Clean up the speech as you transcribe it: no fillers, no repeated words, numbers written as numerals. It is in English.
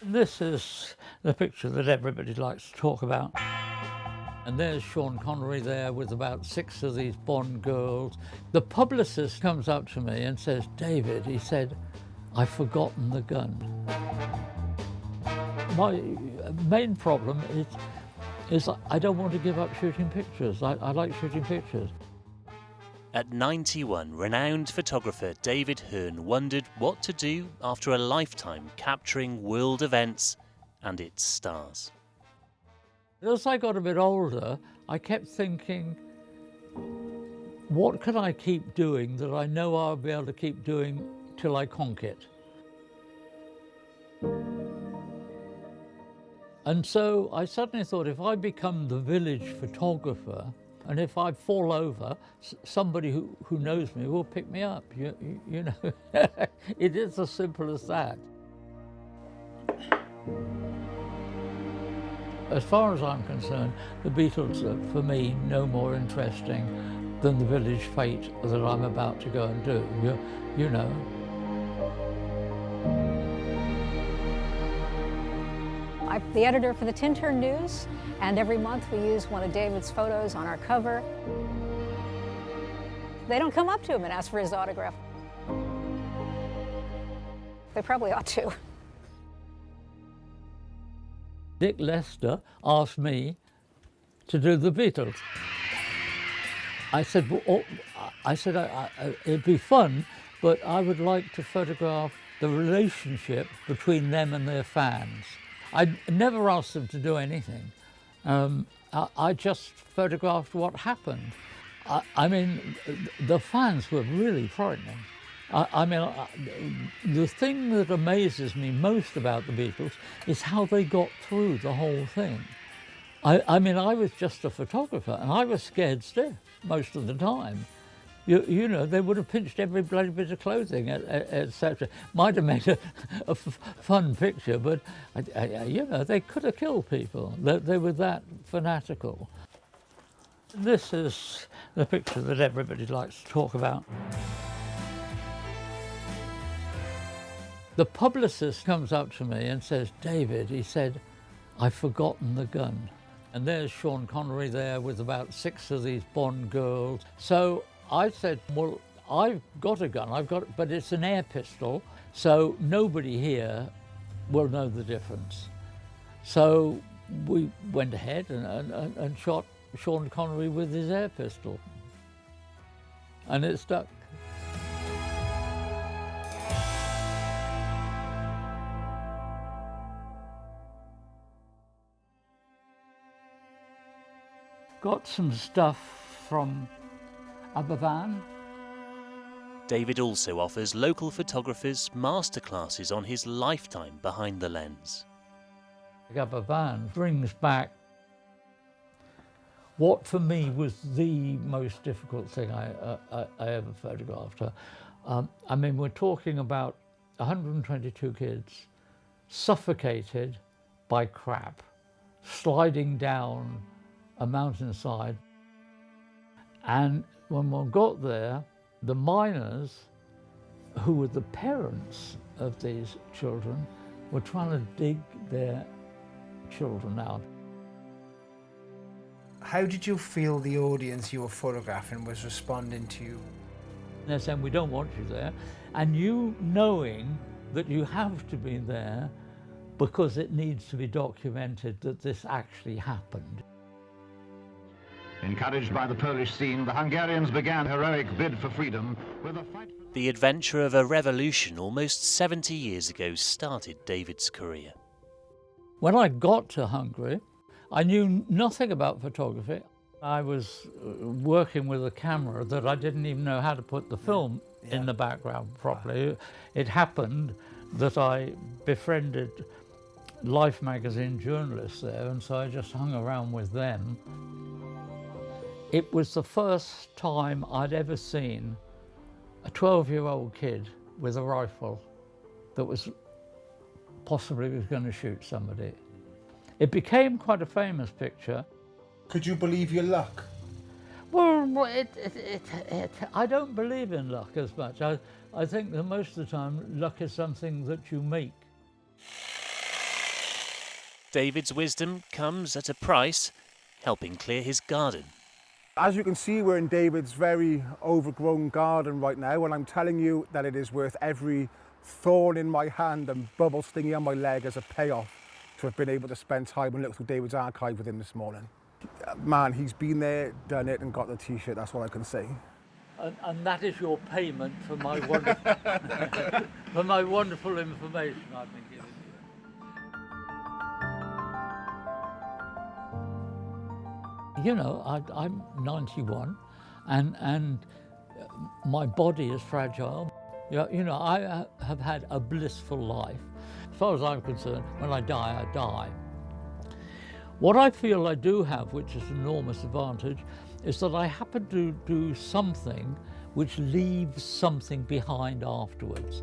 This is the picture that everybody likes to talk about. And there's Sean Connery there with about 6 of these Bond girls. The publicist comes up to me and says, "David," he said, "I've forgotten the gun." My main problem is I don't want to give up shooting pictures. I like shooting pictures. At 91, renowned photographer David Hurn wondered what to do after a lifetime capturing world events and its stars. As I got a bit older, I kept thinking, what can I keep doing that I know I'll be able to keep doing till I conk it? And so I suddenly thought, if I become the village photographer, and if I fall over, somebody who knows me will pick me up. You know, it is as simple as that. As far as I'm concerned, the Beatles are, for me, no more interesting than the village fete that I'm about to go and do, you know. I'm the editor for the Tintern News, and every month we use one of David's photos on our cover. They don't come up to him and ask for his autograph. They probably ought to. Dick Lester asked me to do the Beatles. I said, well, it'd be fun, but I would like to photograph the relationship between them and their fans. I never asked them to do anything. I just photographed what happened. I mean, the fans were really frightening. The thing that amazes me most about the Beatles is how they got through the whole thing. I mean, I was just a photographer and I was scared stiff most of the time. You know, they would have pinched every bloody bit of clothing, etc. Might have made a fun picture, but, you know, they could have killed people. They were that fanatical. This is the picture that everybody likes to talk about. The publicist comes up to me and says, "David," he said, "I've forgotten the gun." And there's Sean Connery there with about 6 of these Bond girls. So I said, well, I've got a gun, but it's an air pistol, so nobody here will know the difference. So we went ahead and shot Sean Connery with his air pistol. And it stuck. Got some stuff from Aberfan. David also offers local photographers masterclasses on his lifetime behind the lens. Aberfan brings back what for me was the most difficult thing I ever photographed. I mean, we're talking about 122 kids suffocated by crap, sliding down a mountainside. And when one got there, the miners, who were the parents of these children, were trying to dig their children out. How did you feel the audience you were photographing was responding to you? They're saying, "We don't want you there," and you knowing that you have to be there because it needs to be documented that this actually happened. Encouraged by the Polish scene, the Hungarians began a heroic bid for freedom with a fight. The adventure of a revolution almost 70 years ago started David's career. When I got to Hungary, I knew nothing about photography. I was working with a camera that I didn't even know how to put the film in the background properly. It happened that I befriended Life magazine journalists there, and so I just hung around with them. It was the first time I'd ever seen a 12-year-old kid with a rifle that was possibly going to shoot somebody. It became quite a famous picture. Could you believe your luck? Well, I don't believe in luck as much. I think that most of the time luck is something that you make. David's wisdom comes at a price, helping clear his garden. As you can see, we're in David's very overgrown garden right now, and I'm telling you that it is worth every thorn in my hand and bubble stinging on my leg as a payoff to have been able to spend time and look through David's archive with him this morning. Man, he's been there, done it, and got the t-shirt, that's what I can say. And that is your payment for my wonderful, for my wonderful information I've been giving you. You know, I'm 91, and my body is fragile. You know, I have had a blissful life. As far as I'm concerned, when I die, I die. What I feel I do have, which is an enormous advantage, is that I happen to do something which leaves something behind afterwards.